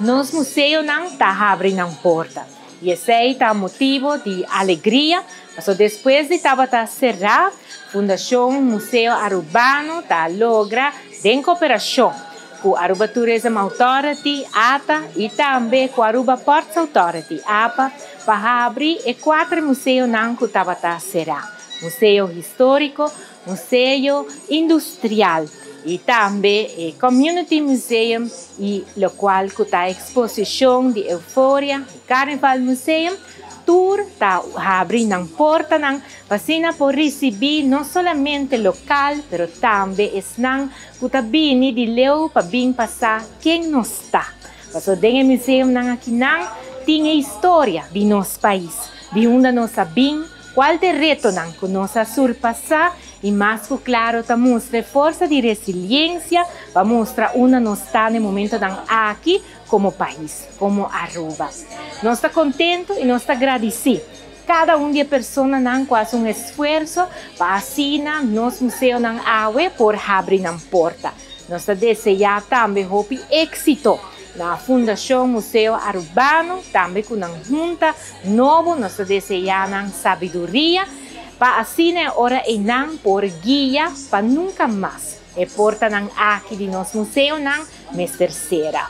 nos museu não tá abrindo a porta. E esse aí tá motivo de alegria. Mas depois de Tabata cerrar, Fundação Museu Arubano tá logra em cooperação com a Aruba Tourism Authority, ATA, e também com a Aruba Ports Authority, APA, para abrir 4 museus que Tabata cerrar. Museu Histórico, Museu Industrial e também Community Museum, e o qual está a exposição de Euforia, Carnival Museum, tour está abrindo a porta para por receber não somente local, mas também estão que vindo de leu para vir passar quem não está. Porque o museu aqui tem a história de nosso país, de onde nós sabemos qual é o reto que nós surpassar. E mais claro, está mostra força de resiliência para mostrar onde nós estamos no momento aqui como país, como Aruba. Nós estamos contentes e nós estamos agradecidos. Cada de pessoas faz esforço para assinar nosso museu na AUE por abrir a porta. Nós desejamos também êxito na Fundação Museu Arubano, também com uma junta nova. Nós desejamos sabedoria para assim ora e não por guia para nunca mais e porta aqui de nosso museu mês terceira.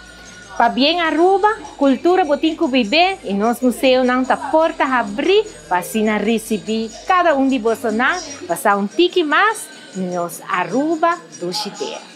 Para bem Aruba, cultura botinho viver e nosso museu tá porta abrir para assim receber cada de vocês passar tique mais nos Aruba do Chiteira.